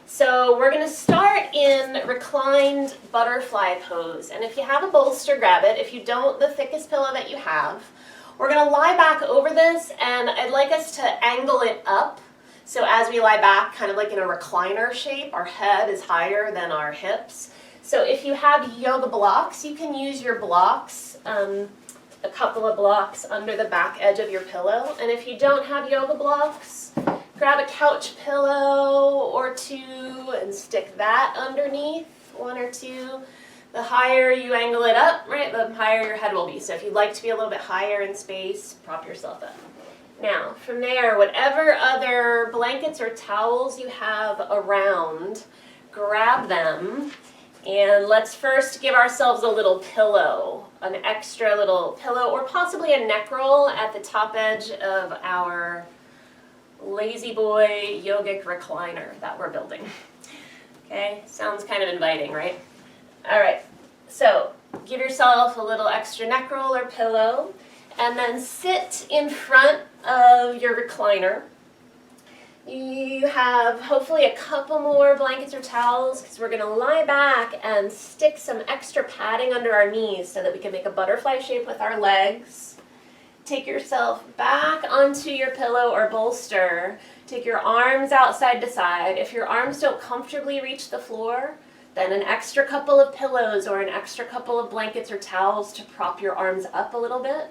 So we're going to start in reclined butterfly pose. And if you have a bolster, grab it. If you don't, the thickest pillow that you have. We're going to lie back over this, and I'd like us to angle it up. So as we lie back, kind of like in a recliner shape, our head is higher than our hips. So if you have yoga blocks, you can use your blocks, a couple of blocks under the back edge of your pillow. And if you don't have yoga blocks, grab a couch pillow or two and stick that underneath, one or two. The higher you angle it up, right, the higher your head will be. So if you'd like to be a little bit higher in space, prop yourself up. Now, from there, whatever other blankets or towels you have around, grab them. And let's first give ourselves a little pillow, an extra little pillow, or possibly a neck roll at the top edge of our lazy boy yogic recliner that we're building. Okay, sounds kind of inviting, right? All right, so give yourself a little extra neck roll or pillow, and then sit in front of your recliner. You have hopefully a couple more blankets or towels because we're going to lie back and stick some extra padding under our knees so that we can make a butterfly shape with our legs. Take yourself back onto your pillow or bolster. Take your arms out side to side. If your arms don't comfortably reach the floor, then an extra couple of pillows or an extra couple of blankets or towels to prop your arms up a little bit.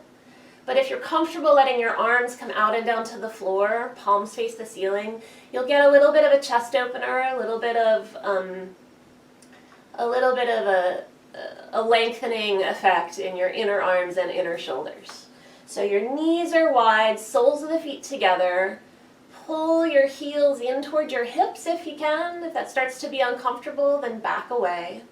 But if you're comfortable letting your arms come out and down to the floor, palms face the ceiling, you'll get a little bit of a chest opener, a little bit of a lengthening effect in your inner arms and inner shoulders. So your knees are wide, soles of the feet together. Pull your heels in toward your hips if you can. If that starts to be uncomfortable, then back away.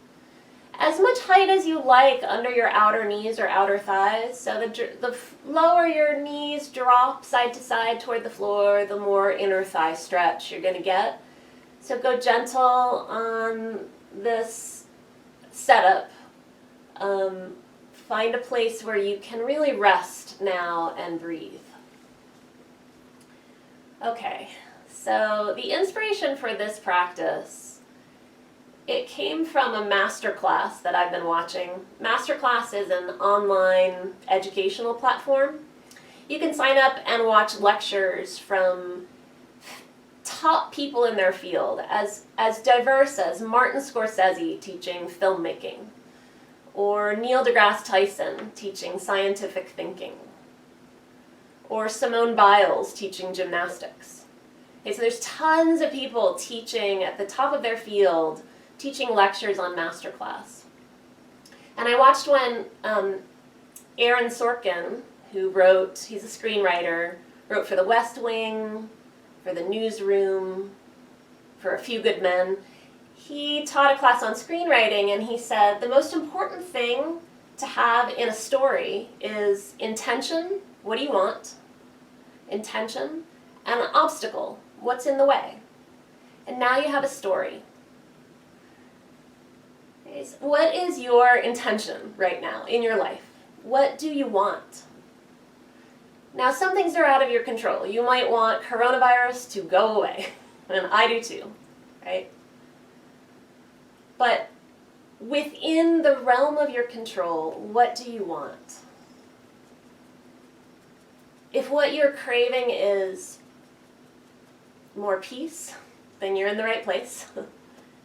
As much height as you like under your outer knees or outer thighs. So the lower your knees drop side to side toward the floor, the more inner thigh stretch you're going to get. So go gentle on this setup. Find a place where you can really rest now and breathe. Okay, so the inspiration for this practice, it came from a masterclass that I've been watching. Masterclass is an online educational platform. You can sign up and watch lectures from top people in their field, as diverse as Martin Scorsese teaching filmmaking, or Neil deGrasse Tyson teaching scientific thinking, or Simone Biles teaching gymnastics. Okay, so there's tons of people teaching at the top of their field, teaching lectures on Masterclass. And I watched one, Aaron Sorkin, who he's a screenwriter, wrote for The West Wing, for The Newsroom, for A Few Good Men. He taught a class on screenwriting, and he said the most important thing to have in a story is intention, what do you want, intention, and an obstacle, what's in the way. And now you have a story. What is your intention right now in your life? What do you want? Now, some things are out of your control. You might want coronavirus to go away, and I do too, right? But within the realm of your control, what do you want? If what you're craving is more peace, then you're in the right place.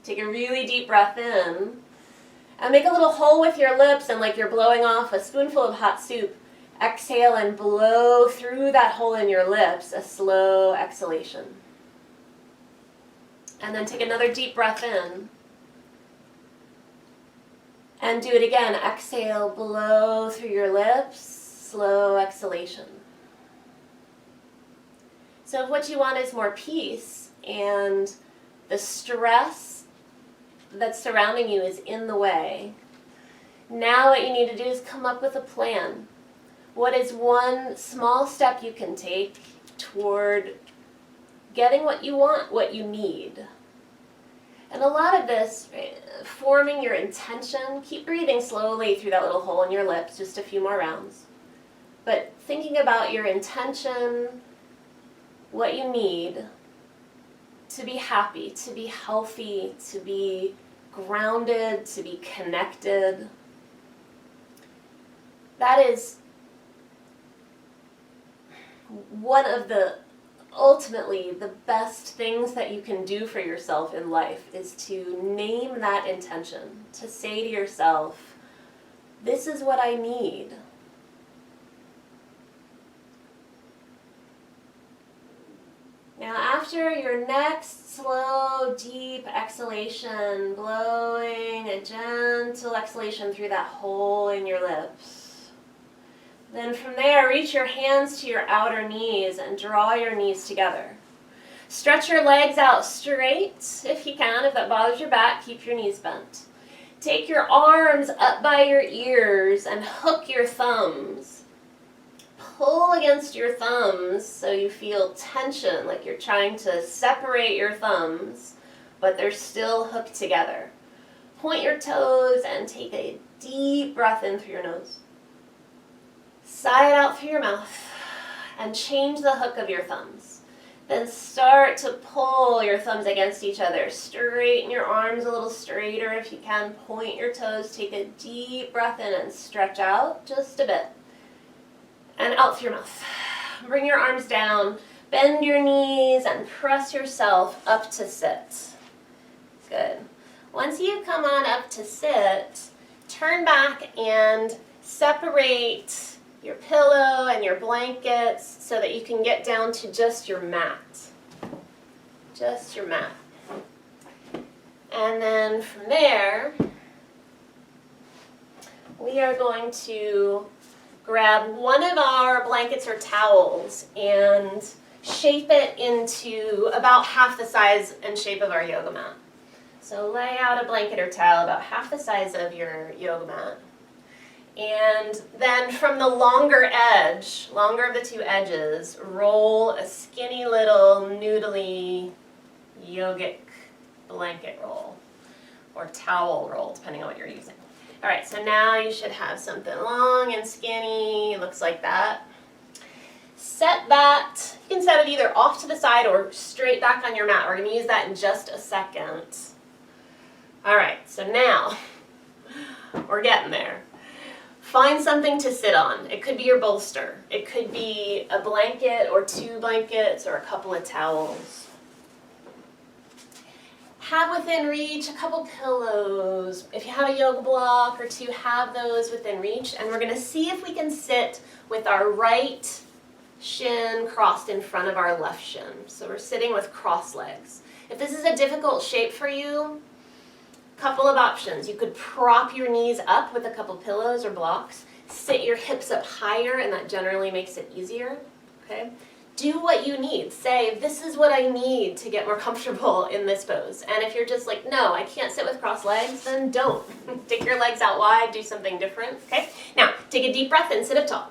Take a really deep breath in and make a little hole with your lips, and like you're blowing off a spoonful of hot soup, exhale and blow through that hole in your lips, a slow exhalation. And then take another deep breath in. And do it again. Exhale, blow through your lips, slow exhalation. So if what you want is more peace and the stress that's surrounding you is in the way, now what you need to do is come up with a plan. What is one small step you can take toward getting what you want, what you need? And a lot of this, forming your intention, keep breathing slowly through that little hole in your lips, just a few more rounds. But thinking about your intention, what you need, to be happy, to be healthy, to be grounded, to be connected. That is one of the ultimately the best things that you can do for yourself in life, is to name that intention, to say to yourself, this is what I need. Now, after your next slow, deep exhalation, blowing a gentle exhalation through that hole in your lips. Then from there, reach your hands to your outer knees and draw your knees together. Stretch your legs out straight if you can. If that bothers your back, keep your knees bent. Take your arms up by your ears and hook your thumbs. Pull against your thumbs so you feel tension, like you're trying to separate your thumbs, but they're still hooked together. Point your toes and take a deep breath in through your nose. Sigh it out through your mouth and change the hook of your thumbs. Then start to pull your thumbs against each other. Straighten your arms a little straighter if you can. Point your toes, take a deep breath in and stretch out just a bit. And out through your mouth. Bring your arms down, bend your knees, and press yourself up to sit. Good. Once you come on up to sit, turn back and separate your pillow and your blankets so that you can get down to just your mat. Just your mat. And then from there, we are going to grab one of our blankets or towels and shape it into about half the size and shape of our yoga mat. So lay out a blanket or towel about half the size of your yoga mat. And then from the longer of the two edges, roll a skinny little noodly yogic blanket roll or towel roll, depending on what you're using. All right, so now you should have something long and skinny. It looks like that. Set that. You can set it either off to the side or straight back on your mat. We're going to use that in just a second. All right, so now we're getting there. Find something to sit on. It could be your bolster. It could be a blanket or two blankets or a couple of towels. Have within reach a couple pillows. If you have a yoga block or two, have those within reach. And we're going to see if we can sit with our right shin crossed in front of our left shin. So we're sitting with crossed legs. If this is a difficult shape for you, couple of options. You could prop your knees up with a couple pillows or blocks. Sit your hips up higher, and that generally makes it easier. Okay? Do what you need. Say, this is what I need to get more comfortable in this pose. And if you're just like, no, I can't sit with crossed legs, then don't. Take your legs out wide, do something different. Okay? Now, take a deep breath in, sit up tall.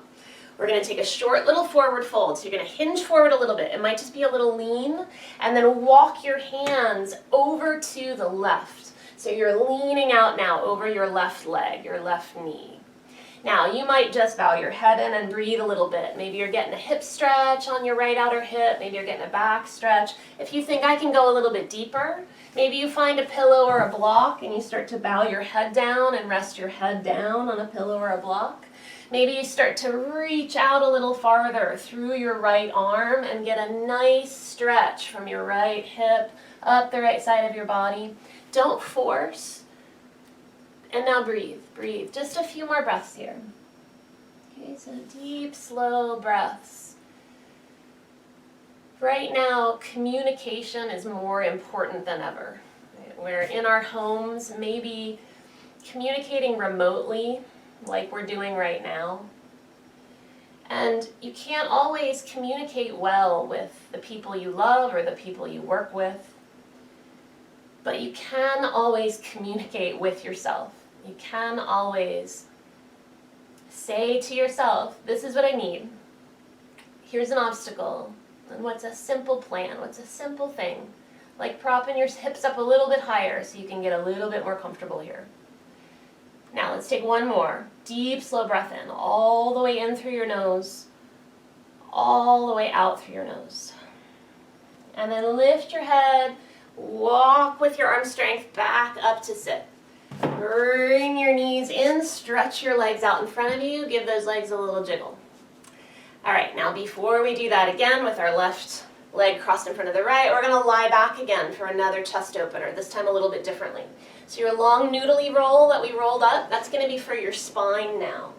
We're going to take a short little forward fold. So you're going to hinge forward a little bit. It might just be a little lean. And then walk your hands over to the left. So you're leaning out now over your left leg, your left knee. Now, you might just bow your head in and breathe a little bit. Maybe you're getting a hip stretch on your right outer hip. Maybe you're getting a back stretch. If you think I can go a little bit deeper, maybe you find a pillow or a block and you start to bow your head down and rest your head down on a pillow or a block. Maybe you start to reach out a little farther through your right arm and get a nice stretch from your right hip up the right side of your body. Don't force. And now breathe, breathe. Just a few more breaths here. Okay, so deep, slow breaths. Right now, communication is more important than ever. Right? We're in our homes, maybe communicating remotely, like we're doing right now. And you can't always communicate well with the people you love or the people you work with. But you can always communicate with yourself. You can always say to yourself, this is what I need. Here's an obstacle. And what's a simple plan? What's a simple thing? Like propping your hips up a little bit higher so you can get a little bit more comfortable here. Now let's take one more. Deep, slow breath in. All the way in through your nose. All the way out through your nose. And then lift your head, walk with your arm strength back up to sit. Bring your knees in, stretch your legs out in front of you, give those legs a little jiggle. All right, now before we do that again with our left leg crossed in front of the right, we're going to lie back again for another chest opener, this time a little bit differently. So your long noodly roll that we rolled up, that's going to be for your spine now.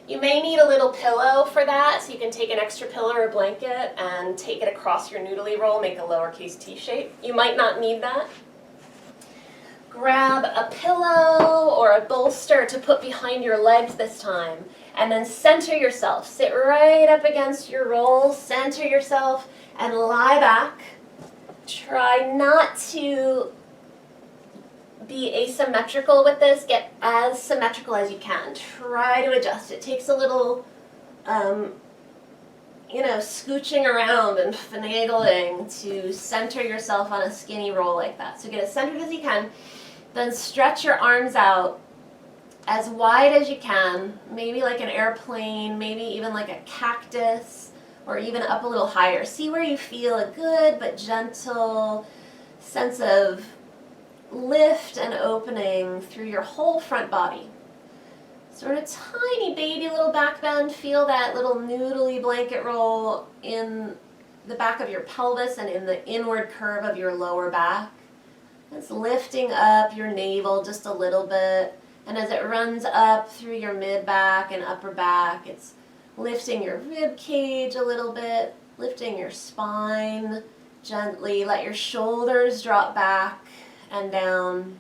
You may need a little pillow for that, so you can take an extra pillow or blanket and take it across your noodly roll, make a lowercase t shape. You might not need that. Grab a pillow or a bolster to put behind your legs this time, and then center yourself. Sit right up against your roll, center yourself, and lie back. Try not to be asymmetrical with this. Get as symmetrical as you can. Try to adjust. It takes a little, scooching around and finagling to center yourself on a skinny roll like that. So get as centered as you can. Then stretch your arms out as wide as you can, maybe like an airplane, maybe even like a cactus, or even up a little higher. See where you feel a good but gentle sense of lift and opening through your whole front body. Sort of tiny baby little back bend. Feel that little noodly blanket roll in the back of your pelvis and in the inward curve of your lower back. It's lifting up your navel just a little bit, and as it runs up through your mid-back and upper back, it's lifting your rib cage a little bit, lifting your spine gently. Let your shoulders drop back and down.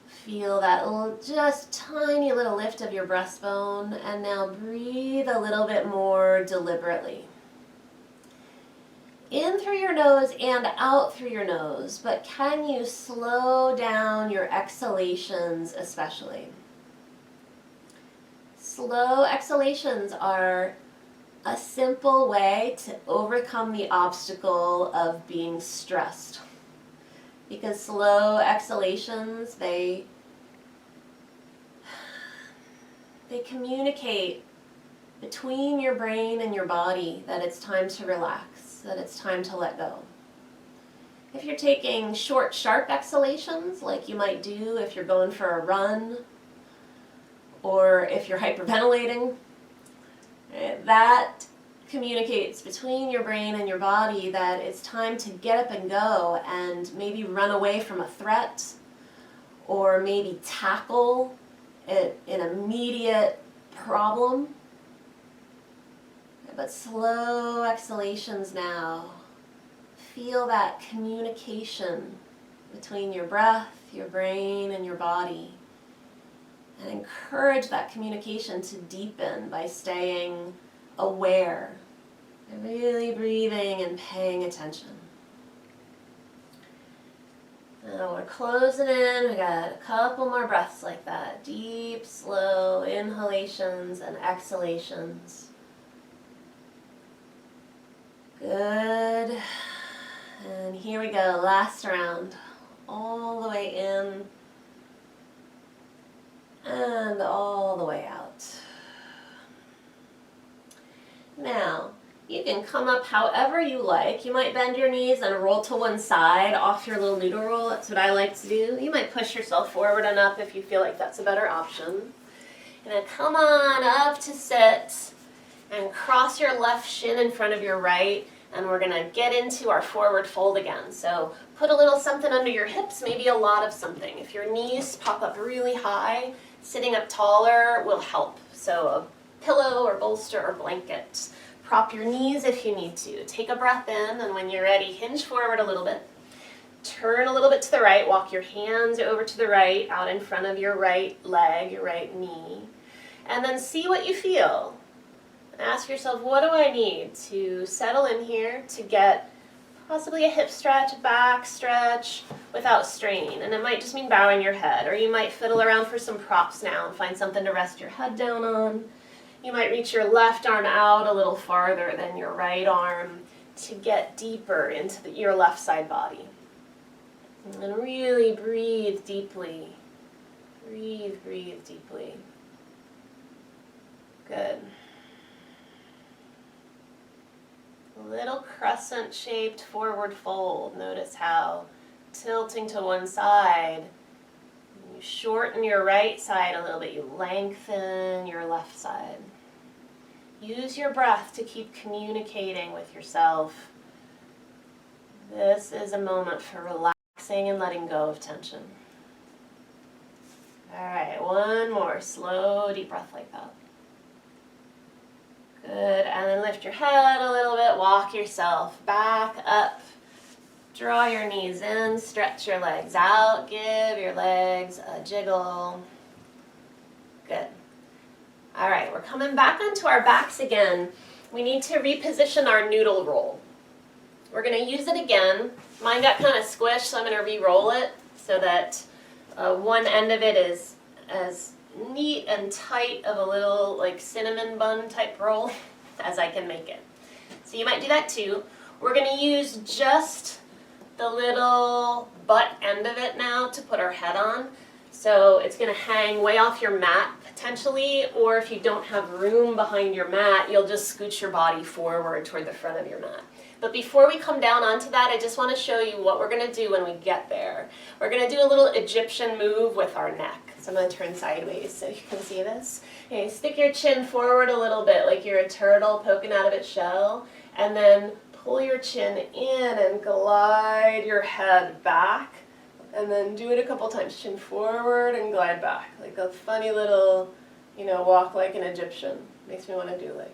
Feel that little, just tiny little lift of your breastbone, and now breathe a little bit more deliberately. In through your nose and out through your nose, but can you slow down your exhalations especially? Slow exhalations are a simple way to overcome the obstacle of being stressed. Because slow exhalations, they communicate between your brain and your body that it's time to relax, that it's time to let go. If you're taking short, sharp exhalations, like you might do if you're going for a run, or if you're hyperventilating, that communicates between your brain and your body that it's time to get up and go and maybe run away from a threat, or maybe tackle an immediate problem. But slow exhalations now. Feel that communication between your breath, your brain, and your body. And encourage that communication to deepen by staying aware, and really breathing and paying attention. Now we're closing in. We got a couple more breaths like that. Deep, slow inhalations and exhalations. Good. And here we go, last round. All the way in and all the way out. Now, you can come up however you like. You might bend your knees and roll to one side off your little noodle roll. That's what I like to do. You might push yourself forward and up if you feel like that's a better option. And then come on up to sit and cross your left shin in front of your right, and we're going to get into our forward fold again. So put a little something under your hips, maybe a lot of something. If your knees pop up really high, sitting up taller will help. So a pillow or bolster or blanket. Prop your knees if you need to. Take a breath in, and when you're ready, hinge forward a little bit. Turn a little bit to the right. Walk your hands over to the right, out in front of your right leg, your right knee. And then see what you feel. Ask yourself, what do I need to settle in here to get possibly a hip stretch, a back stretch without strain? And it might just mean bowing your head, or you might fiddle around for some props now and find something to rest your head down on. You might reach your left arm out a little farther than your right arm to get deeper into your left side body. And really breathe deeply. Breathe deeply. Good. a little crescent-shaped forward fold. Notice how tilting to one side, you shorten your right side a little bit, you lengthen your left side. Use your breath to keep communicating with yourself. This is a moment for relaxing and letting go of tension. All right, one more slow, deep breath like that. Good, and then lift your head a little bit, walk yourself back up. Draw your knees in, stretch your legs out, give your legs a jiggle. Good. All right, we're coming back onto our backs again. We need to reposition our noodle roll. We're going to use it again. Mine got kind of squished, so I'm going to re-roll it so that one end of it is as neat and tight of a little like cinnamon bun type roll as I can make it. So you might do that too. We're going to use just the little butt end of it now to put our head on. So it's going to hang way off your mat potentially, or if you don't have room behind your mat, you'll just scooch your body forward toward the front of your mat. But before we come down onto that, I just want to show you what we're going to do when we get there. We're going to do a little Egyptian move with our neck. So I'm going to turn sideways so you can see this. Okay, stick your chin forward a little bit like you're a turtle poking out of its shell, and then pull your chin in and glide your head back. And then do it a couple times. Chin forward and glide back. Like a funny little, walk like an Egyptian. Makes me want to do like,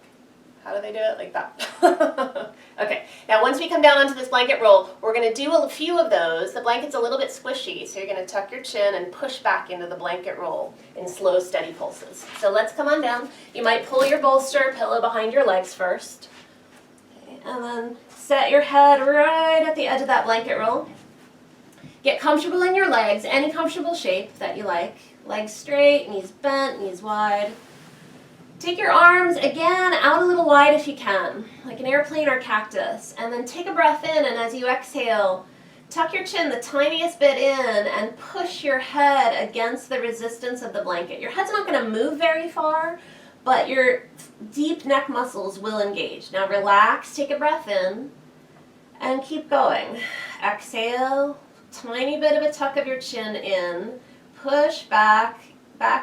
how do they do it? Like that. Okay, now once we come down onto this blanket roll, we're going to do a few of those. The blanket's a little bit squishy, so you're going to tuck your chin and push back into the blanket roll in slow, steady pulses. So let's come on down. You might pull your bolster pillow behind your legs first. Okay, and then set your head right at the edge of that blanket roll. Get comfortable in your legs, any comfortable shape that you like. Legs straight, knees bent, knees wide. Take your arms, again, out a little wide if you can, like an airplane or cactus. And then take a breath in, and as you exhale, tuck your chin the tiniest bit in and push your head against the resistance of the blanket. Your head's not going to move very far, but your deep neck muscles will engage. Now relax, take a breath in, and keep going. Exhale. Tiny bit of a tuck of your chin in, push back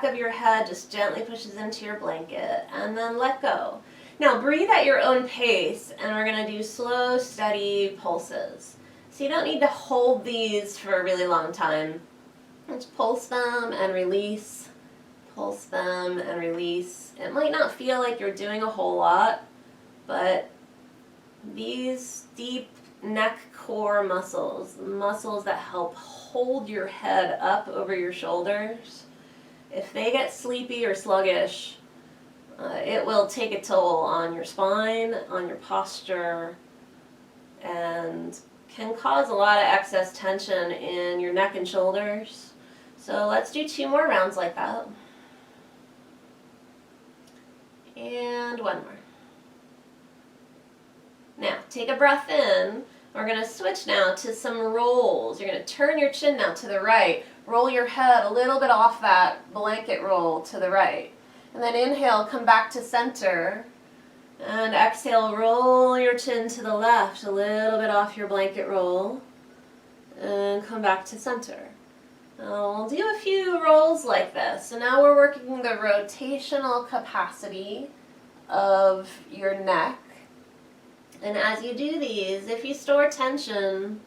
of your head just gently pushes into your blanket, and then let go. Now breathe at your own pace, and we're going to do slow, steady pulses. So you don't need to hold these for a really long time. Just pulse them and release, pulse them and release. It might not feel like you're doing a whole lot, but these deep neck core muscles, muscles that help hold your head up over your shoulders, if they get sleepy or sluggish, it will take a toll on your spine, on your posture, and can cause a lot of excess tension in your neck and shoulders. So let's do 2 more rounds like that. And 1 more. Now, take a breath in. We're going to switch now to some rolls. You're going to turn your chin now to the right. Roll your head a little bit off that blanket roll to the right. And then inhale, come back to center. And exhale, roll your chin to the left, a little bit off your blanket roll. And come back to center. Now we'll do a few rolls like this. So now we're working the rotational capacity of your neck. And as you do these, if you store tension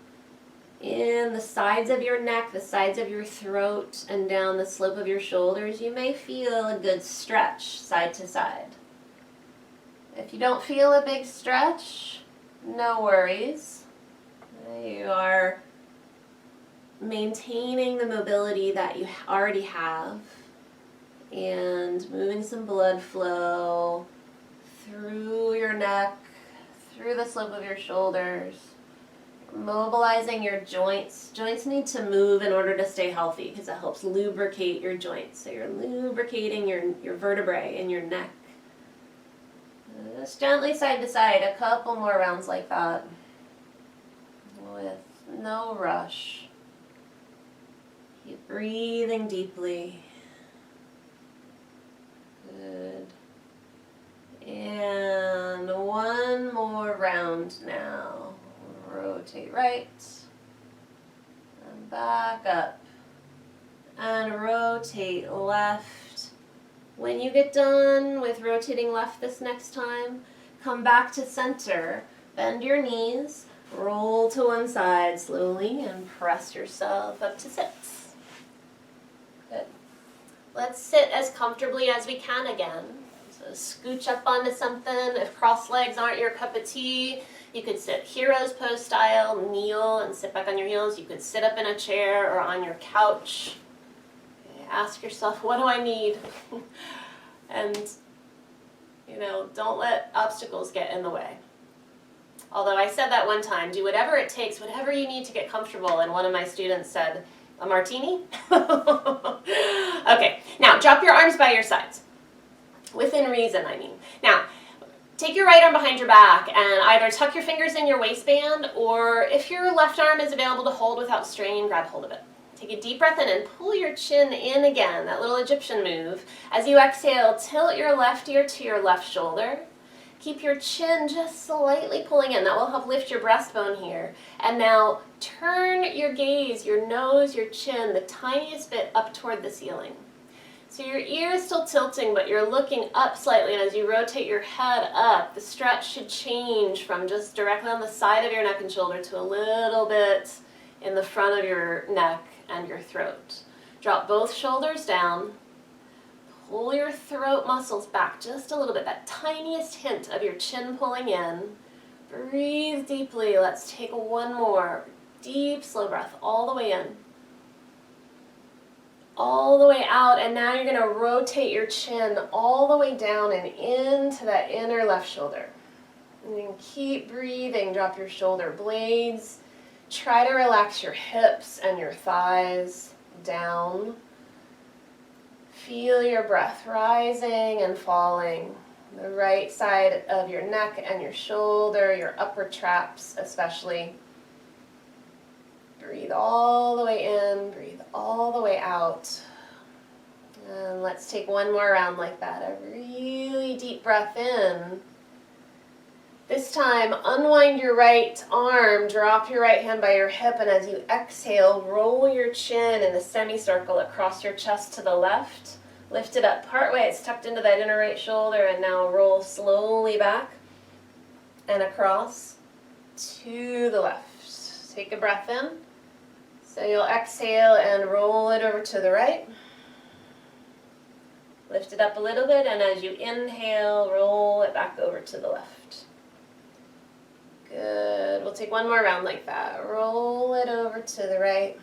in the sides of your neck, the sides of your throat, and down the slope of your shoulders, you may feel a good stretch side to side. If you don't feel a big stretch, no worries. You are maintaining the mobility that you already have and moving some blood flow through your neck, through the slope of your shoulders, mobilizing your joints. Joints need to move in order to stay healthy because it helps lubricate your joints. So you're lubricating your vertebrae in your neck. Just gently side to side, a couple more rounds like that with no rush. Keep breathing deeply. Good. And one more round now. Rotate right. And back up. And rotate left. When you get done with rotating left this next time, come back to center. Bend your knees. Roll to one side slowly and press yourself up to sits. Good. Let's sit as comfortably as we can again. So scooch up onto something. If cross legs aren't your cup of tea, you could sit hero's pose style, kneel and sit back on your heels. You could sit up in a chair or on your couch. Okay, ask yourself, what do I need? And, don't let obstacles get in the way. Although I said that one time, do whatever it takes, whatever you need to get comfortable, and one of my students said, a martini? Okay, now drop your arms by your sides. Within reason, I mean. Now, take your right arm behind your back and either tuck your fingers in your waistband, or if your left arm is available to hold without strain, grab hold of it. Take a deep breath in and pull your chin in again, that little Egyptian move. As you exhale, tilt your left ear to your left shoulder. Keep your chin just slightly pulling in. That will help lift your breastbone here. And now turn your gaze, your nose, your chin, the tiniest bit up toward the ceiling. So your ear is still tilting, but you're looking up slightly, and as you rotate your head up, the stretch should change from just directly on the side of your neck and shoulder to a little bit in the front of your neck and your throat. Drop both shoulders down. Pull your throat muscles back just a little bit, that tiniest hint of your chin pulling in. Breathe deeply. Let's take one more deep, slow breath all the way in. All the way out, and now you're going to rotate your chin all the way down and into that inner left shoulder. And then keep breathing. Drop your shoulder blades. Try to relax your hips and your thighs down. Feel your breath rising and falling. The right side of your neck and your shoulder, your upper traps especially. Breathe all the way in, breathe all the way out. And let's take one more round like that. A really deep breath in. This time, unwind your right arm, drop your right hand by your hip, and as you exhale, roll your chin in a semicircle across your chest to the left. Lift it up partway, it's tucked into that inner right shoulder, and now roll slowly back and across to the left. Take a breath in. So you'll exhale and roll it over to the right. Lift it up a little bit, and as you inhale, roll it back over to the left. Good. We'll take one more round like that. Roll it over to the right.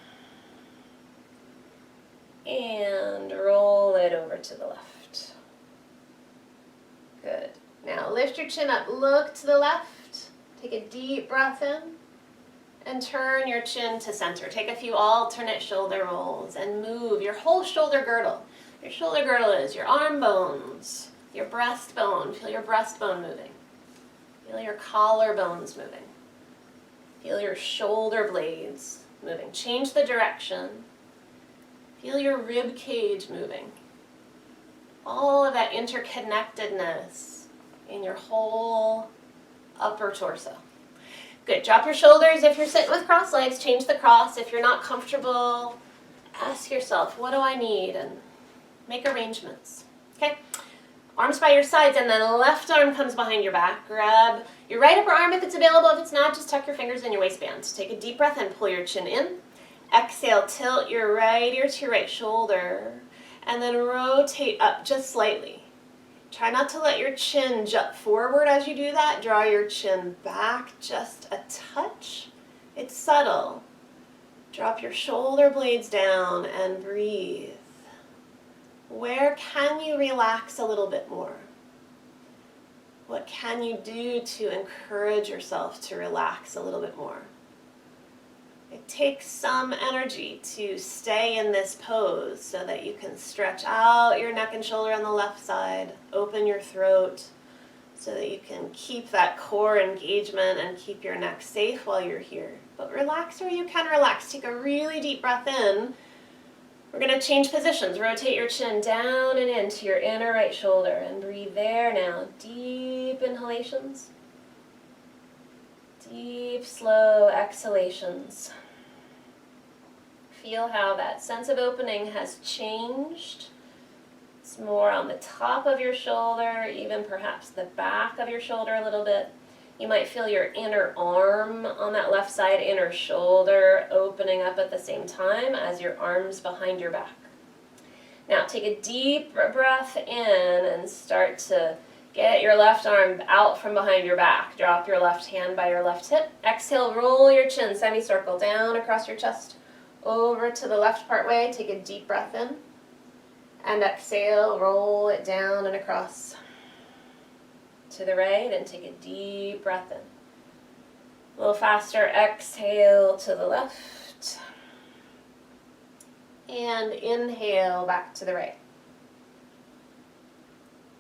And roll it over to the left. Good. Now lift your chin up, look to the left. Take a deep breath in. And turn your chin to center. Take a few alternate shoulder rolls and move your whole shoulder girdle. Your shoulder girdle is your arm bones, your breastbone. Feel your breastbone moving. Feel your collarbones moving. Feel your shoulder blades moving. Change the direction. Feel your rib cage moving. All of that interconnectedness in your whole upper torso. Good. Drop your shoulders. If you're sitting with crossed legs, change the cross. If you're not comfortable, ask yourself, what do I need? And make arrangements. Okay? Arms by your sides, and then the left arm comes behind your back. Grab your right upper arm if it's available. If it's not, just tuck your fingers in your waistband. Take a deep breath and pull your chin in. Exhale, tilt your right ear to your right shoulder, and then rotate up just slightly. Try not to let your chin jut forward as you do that. Draw your chin back just a touch. It's subtle. Drop your shoulder blades down and breathe. Where can you relax a little bit more? What can you do to encourage yourself to relax a little bit more? It takes some energy to stay in this pose so that you can stretch out your neck and shoulder on the left side, open your throat so that you can keep that core engagement and keep your neck safe while you're here. But relax where you can relax. Take a really deep breath in We're going to change positions. Rotate your chin down and into your inner right shoulder and breathe there now. Deep inhalations. Deep, slow exhalations. Feel how that sense of opening has changed. It's more on the top of your shoulder, even perhaps the back of your shoulder a little bit. You might feel your inner arm on that left side, inner shoulder opening up at the same time as your arms behind your back. Now take a deep breath in and start to get your left arm out from behind your back. Drop your left hand by your left hip. Exhale, roll your chin, semicircle down across your chest, over to the left part way. Take a deep breath in. And exhale, roll it down and across to the right, and take a deep breath in. A little faster, exhale to the left. And inhale back to the right.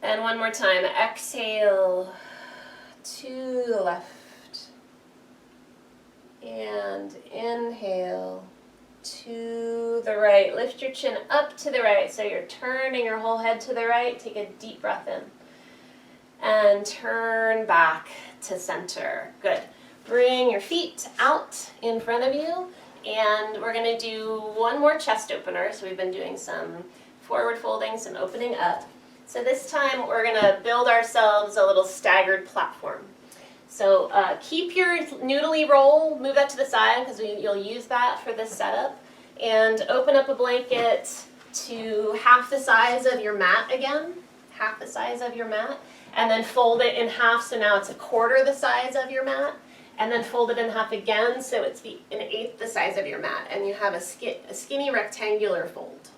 And one more time, exhale to the left. And inhale to the right. Lift your chin up to the right, so you're turning your whole head to the right. Take a deep breath in. And turn back to center. Good. Bring your feet out in front of you, and we're going to do one more chest opener. So we've been doing some forward folding, some opening up. So this time we're going to build ourselves a little staggered platform. So keep your noodly roll, move that to the side because you'll use that for this setup, and open up a blanket to half the size of your mat again, half the size of your mat. And then fold it in half, so now it's a quarter the size of your mat. And then fold it in half again, so it's an eighth the size of your mat. And you have a skinny rectangular fold.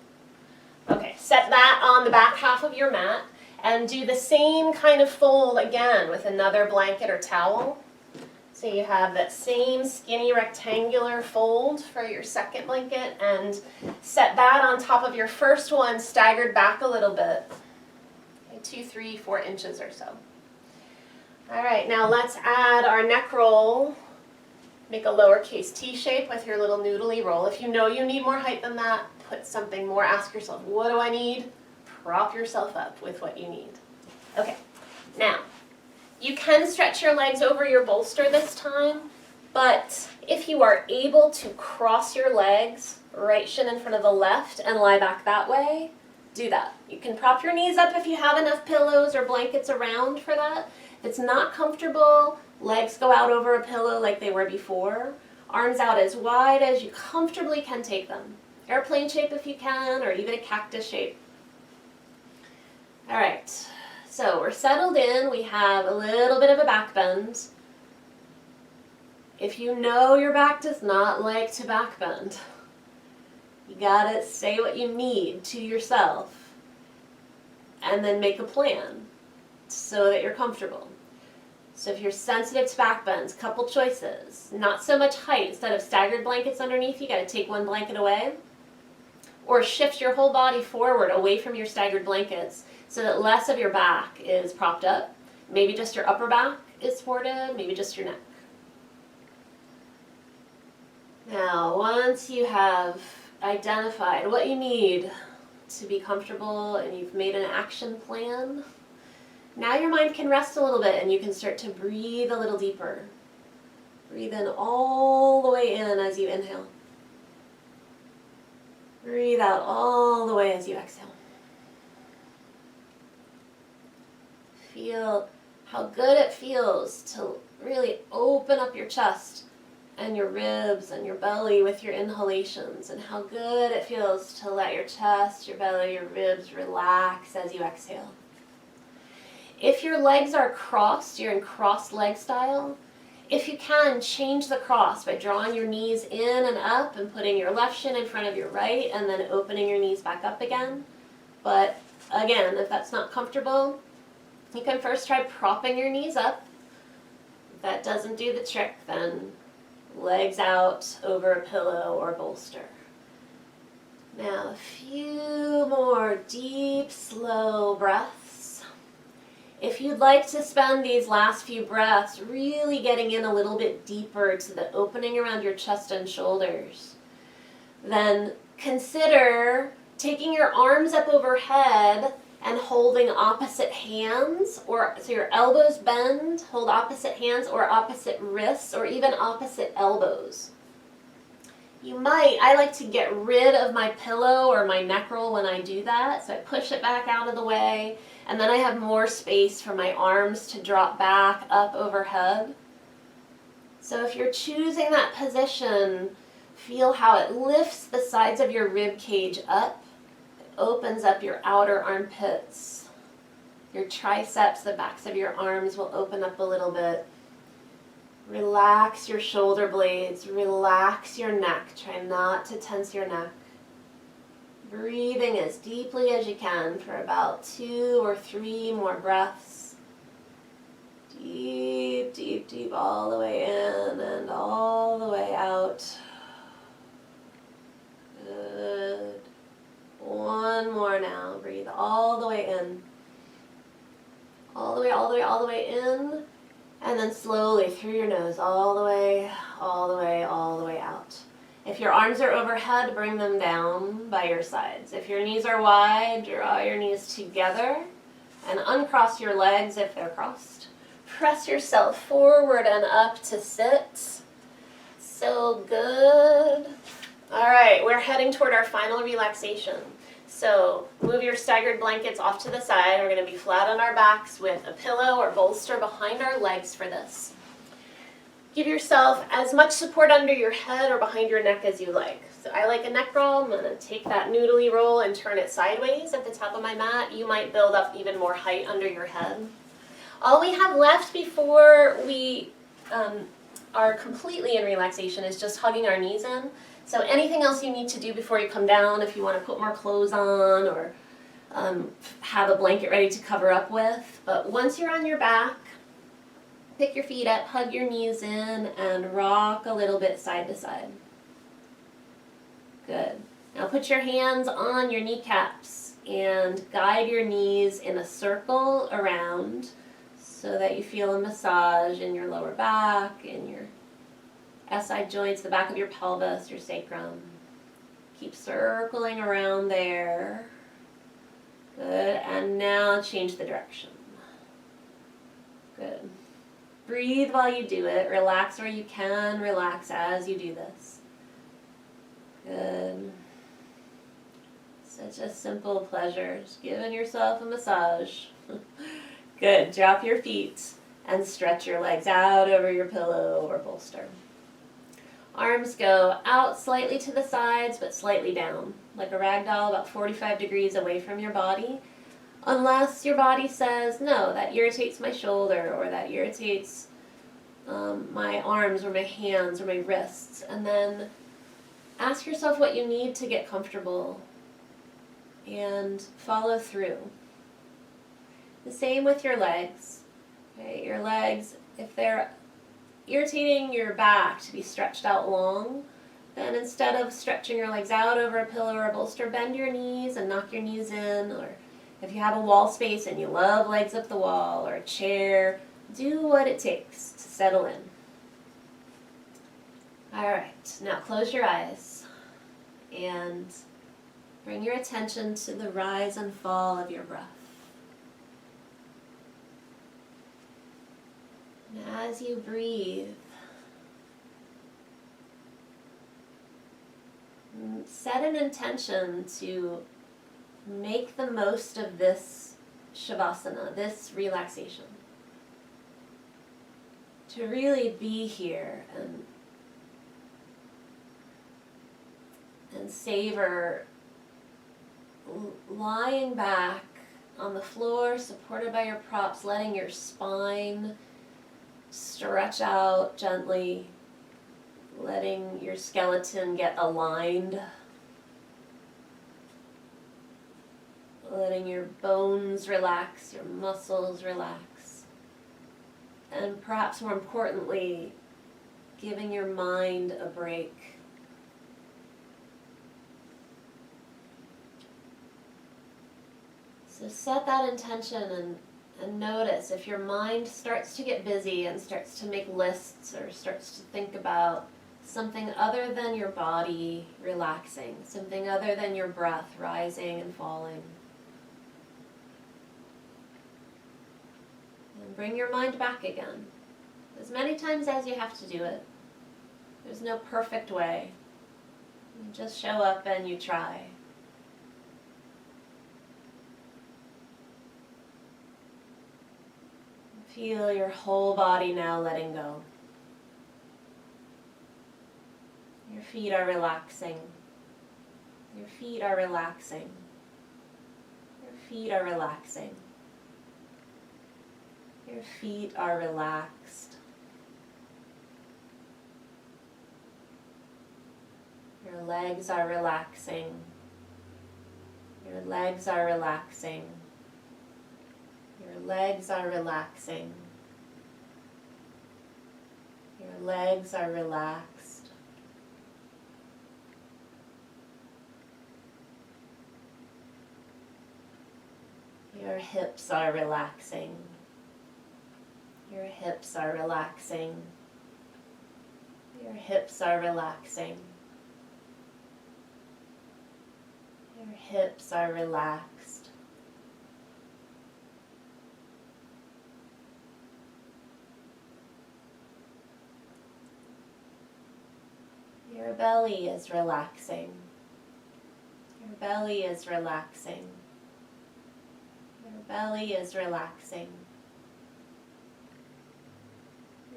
Okay, set that on the back half of your mat. And do the same kind of fold again with another blanket or towel. So you have that same skinny rectangular fold for your second blanket. And set that on top of your first one, staggered back a little bit. 2, 3, 4 inches or so. All right, now let's add our neck roll. Make a lowercase T shape with your little noodly roll. If you know you need more height than that, put something more. Ask yourself, what do I need? Prop yourself up with what you need. Okay, now you can stretch your legs over your bolster this time, but if you are able to cross your legs, right shin in front of the left, and lie back that way, do that. You can prop your knees up if you have enough pillows or blankets around for that. If it's not comfortable, legs go out over a pillow like they were before. Arms out as wide as you comfortably can take them. Airplane shape if you can, or even a cactus shape. All right, so we're settled in. We have a little bit of a back bend. If you know your back does not like to back bend, you gotta say what you need to yourself and then make a plan so that you're comfortable. So if you're sensitive to back bends, couple choices. Not so much height. Instead of staggered blankets underneath, you gotta take one blanket away. Or shift your whole body forward away from your staggered blankets so that less of your back is propped up. Maybe just your upper back is supported, maybe just your neck. Now, once you have identified what you need to be comfortable and you've made an action plan, now your mind can rest a little bit and you can start to breathe a little deeper. Breathe in all the way in as you inhale. Breathe out all the way as you exhale. Feel how good it feels to really open up your chest and your ribs and your belly with your inhalations, and how good it feels to let your chest, your belly, your ribs relax as you exhale. If your legs are crossed, you're in crossed leg style, if you can, change the cross by drawing your knees in and up and putting your left shin in front of your right and then opening your knees back up again. But again, if that's not comfortable, you can first try propping your knees up. If that doesn't do the trick, then legs out over a pillow or bolster. Now a few more deep, slow breaths. If you'd like to spend these last few breaths really getting in a little bit deeper to the opening around your chest and shoulders, then consider taking your arms up overhead and holding opposite hands, or so your elbows bend, hold opposite hands or opposite wrists or even opposite elbows. I like to get rid of my pillow or my neck roll when I do that, so I push it back out of the way, and then I have more space for my arms to drop back up overhead. So if you're choosing that position, feel how it lifts the sides of your rib cage up. Opens up your outer armpits. Your triceps, the backs of your arms will open up a little bit. Relax your shoulder blades. Relax your neck. Try not to tense your neck. Breathing as deeply as you can for about 2 or 3 more breaths. Deep, deep, deep, all the way in and all the way out. Good. One more now. Breathe all the way in. All the way, all the way, all the way in. And then slowly through your nose, all the way, all the way, all the way out. If your arms are overhead, bring them down by your sides. If your knees are wide, draw your knees together and uncross your legs if they're crossed. Press yourself forward and up to sit. So good. All right, we're heading toward our final relaxation. So move your staggered blankets off to the side. We're going to be flat on our backs with a pillow or bolster behind our legs for this. Give yourself as much support under your head or behind your neck as you like. So I like a neck roll. I'm going to take that noodly roll and turn it sideways at the top of my mat. You might build up even more height under your head. All we have left before we are completely in relaxation is just hugging our knees in. So anything else you need to do before you come down, if you want to put more clothes on or have a blanket ready to cover up with. But once you're on your back, pick your feet up, hug your knees in, and rock a little bit side to side. Good. Now put your hands on your kneecaps and guide your knees in a circle around so that you feel a massage in your lower back, in your SI joints, the back of your pelvis, your sacrum. Keep circling around there. Good. And now change the direction. Good. Breathe while you do it. Relax where you can. Relax as you do this. Good. Such a simple pleasure. Just giving yourself a massage. Good. Drop your feet and stretch your legs out over your pillow or bolster. Arms go out slightly to the sides, but slightly down, like a rag doll, about 45 degrees away from your body. Unless your body says, no, that irritates my shoulder, or that irritates my arms, or my hands, or my wrists. And then ask yourself what you need to get comfortable, and follow through. The same with your legs. Okay, your legs, if they're irritating your back to be stretched out long, then instead of stretching your legs out over a pillow or a bolster, bend your knees and knock your knees in. Or if you have a wall space and you love legs up the wall, or a chair, do what it takes to settle in. All right, now close your eyes and bring your attention to the rise and fall of your breath. And as you breathe, set an intention to make the most of this shavasana, this relaxation. To really be here and savor lying back on the floor, supported by your props, letting your spine stretch out gently, letting your skeleton get aligned, letting your bones relax, your muscles relax, and perhaps more importantly, giving your mind a break. So set that intention and notice if your mind starts to get busy and starts to make lists or starts to think about something other than your body relaxing, something other than your breath rising and falling. And bring your mind back again, as many times as you have to do it. There's no perfect way. You just show up and you try. Feel your whole body now letting go. Your feet are relaxing. Your feet are relaxing. Your feet are relaxing. Your feet are relaxed. Your legs are relaxing. Your legs are relaxing. Your legs are relaxing. Your legs are relaxed. Your hips are relaxing. Your hips are relaxing. Your hips are relaxing. Your hips are relaxed. Your belly is relaxing. Your belly is relaxing. Your belly is relaxing.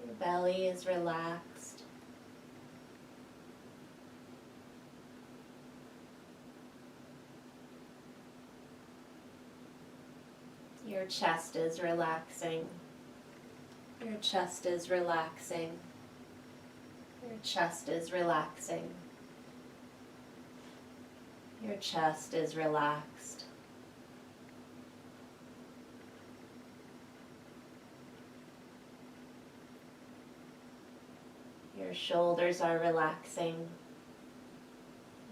Your belly is relaxed. Your chest is relaxing. Your chest is relaxing. Your chest is relaxing. Your chest is relaxed. Your shoulders are relaxing.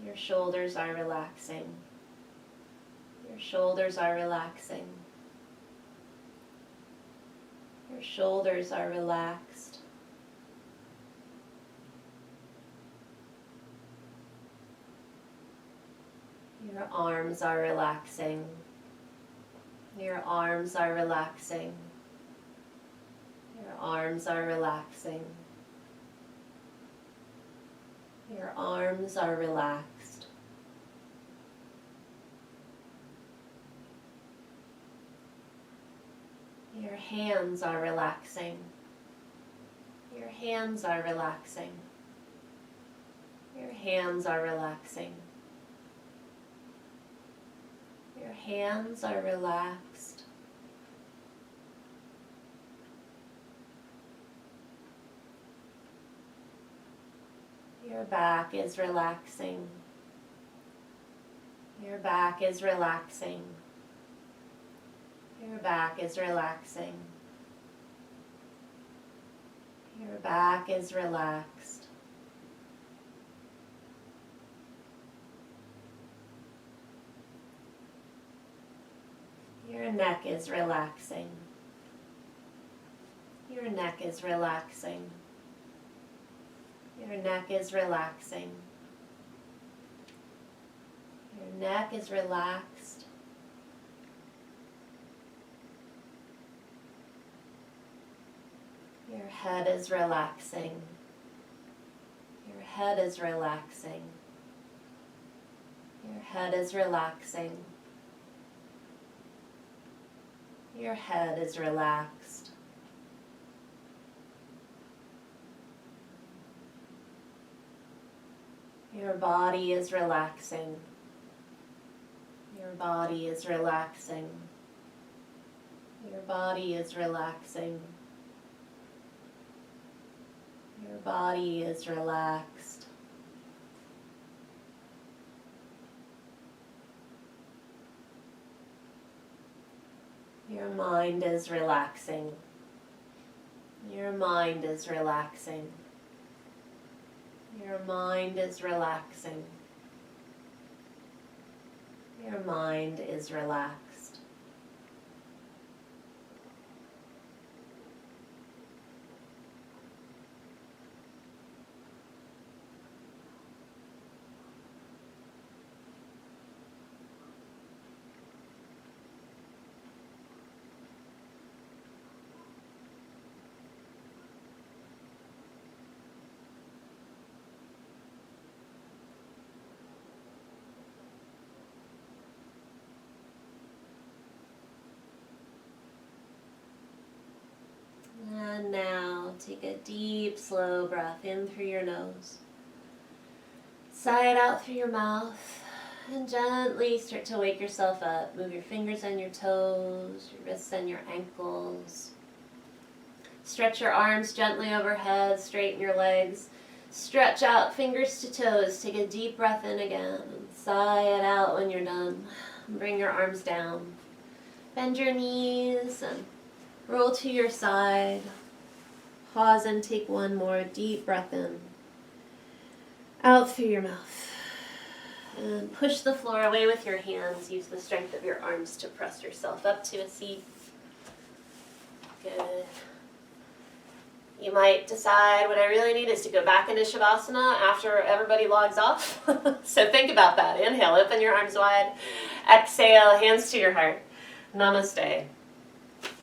Your shoulders are relaxing. Your shoulders are relaxing. Your shoulders are relaxed. Your arms are relaxing. Your arms are relaxing. Your arms are relaxing. Your arms are relaxed. Your hands are relaxing. Your hands are relaxing. Your hands are relaxing. Your hands are relaxed. Your back is relaxing. Your back is relaxing. Your back is relaxing. Your back is relaxed. Your neck is relaxing. Your neck is relaxing. Your neck is relaxing. Your neck is relaxed. Your head is relaxing. Your head is relaxing. Your head is relaxing. Your head is relaxed. Your body is relaxing. Your body is relaxing. Your body is relaxing. Your body is relaxed. Your mind is relaxing. Your mind is relaxing. Your mind is relaxing. Your mind is relaxed. take a deep, slow breath in through your nose. Sigh it out through your mouth. And gently start to wake yourself up. Move your fingers and your toes, your wrists and your ankles. Stretch your arms gently overhead, straighten your legs. Stretch out fingers to toes. Take a deep breath in again. And sigh it out when you're done. Bring your arms down. Bend your knees and roll to your side. Pause and take one more deep breath in. Out through your mouth. And push the floor away with your hands. Use the strength of your arms to press yourself up to a seat. Good. You might decide what I really need is to go back into Shavasana after everybody logs off. So think about that. Inhale, open your arms wide. Exhale, hands to your heart. Namaste.